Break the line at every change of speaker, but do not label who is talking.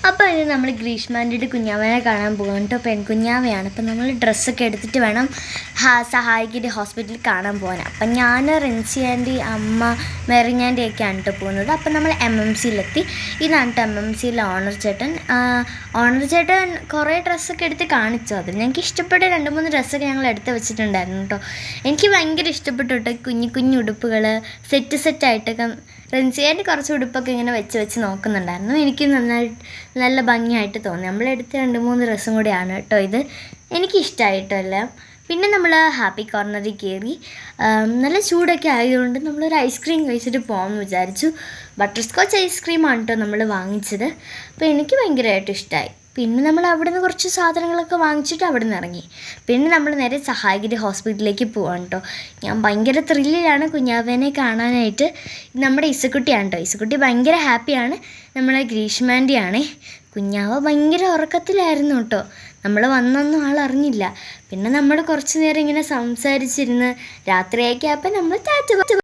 അപ്പോൾ ഇനി നമ്മൾ ഗ്രീഷ്മാൻ്റെ കുഞ്ഞാവനെ കാണാൻ പോകാൻ കേട്ടോ. പെൺകുഞ്ഞാവയാണ്. അപ്പം നമ്മൾ ഡ്രസ്സൊക്കെ എടുത്തിട്ട് വേണം സഹായിക്കിൻ്റെ ഹോസ്പിറ്റലിൽ കാണാൻ പോകാൻ. അപ്പം ഞാൻ റിൻസി ആൻറ്റി, അമ്മ, മെറിഞ്ഞാൻ്റെ ഒക്കെയാണ് കേട്ടോ പോകുന്നത്. അപ്പം നമ്മൾ MMCയിലെത്തി. ഇതാണ് കേട്ടോ MMCയിലെ ഓണർ ചേട്ടൻ. ഓണർ ചേട്ടൻ കുറേ ഡ്രസ്സൊക്കെ എടുത്ത് കാണിച്ചു. അതിൽ ഞങ്ങൾക്ക് ഇഷ്ടപ്പെട്ട 2-3 ഡ്രസ്സൊക്കെ ഞങ്ങൾ എടുത്ത് വെച്ചിട്ടുണ്ടായിരുന്നു കേട്ടോ. എനിക്ക് ഭയങ്കര ഇഷ്ടപ്പെട്ടു കേട്ടോ. കുഞ്ഞു ഉടുപ്പുകൾ സെറ്റായിട്ടൊക്കെ. റിൻസിയായിട്ട് കുറച്ച് ഉടുപ്പൊക്കെ ഇങ്ങനെ വെച്ച് നോക്കുന്നുണ്ടായിരുന്നു. എനിക്ക് നല്ല ഭംഗിയായിട്ട് തോന്നി. നമ്മളെടുത്ത 2-3 ഡ്രസ്സും കൂടിയാണ് കേട്ടോ ഇത്. എനിക്കിഷ്ടമായിട്ടോ എല്ലാം. പിന്നെ നമ്മൾ ഹാപ്പി കോർണറിൽ കയറി. നല്ല ചൂടൊക്കെ ആയതുകൊണ്ട് നമ്മളൊരു ഐസ്ക്രീം കഴിച്ചിട്ട് പോകാമെന്ന് വിചാരിച്ചു. ബട്ടർ സ്കോച്ച് ഐസ്ക്രീമാണ് കേട്ടോ നമ്മൾ വാങ്ങിച്ചത്. അപ്പോൾ എനിക്ക് ഭയങ്കരമായിട്ട് ഇഷ്ടമായി. പിന്നെ നമ്മൾ അവിടെ നിന്ന് കുറച്ച് സാധനങ്ങളൊക്കെ വാങ്ങിച്ചിട്ട് അവിടെ നിന്ന് ഇറങ്ങി. പിന്നെ നമ്മൾ നേരെ സഹായിക്കിൻ്റെ ഹോസ്പിറ്റലിലേക്ക് പോവാണ് കേട്ടോ. ഞാൻ ഭയങ്കര ത്രില്ലിലാണ് കുഞ്ഞാവേനെ കാണാനായിട്ട്. നമ്മുടെ ഇസക്കുട്ടിയാണ് കേട്ടോ. ഇസക്കുട്ടി ഭയങ്കര ഹാപ്പിയാണ്. നമ്മളെ ഗ്രീഷ്മാൻ്റെയാണേ. കുഞ്ഞാവ ഭയങ്കര ഉറക്കത്തിലായിരുന്നു കേട്ടോ. നമ്മൾ വന്നൊന്നും ആളറിഞ്ഞില്ല. പിന്നെ നമ്മൾ കുറച്ച് നേരം ഇങ്ങനെ സംസാരിച്ചിരുന്ന് രാത്രിയൊക്കെ ആയപ്പോൾ നമ്മൾ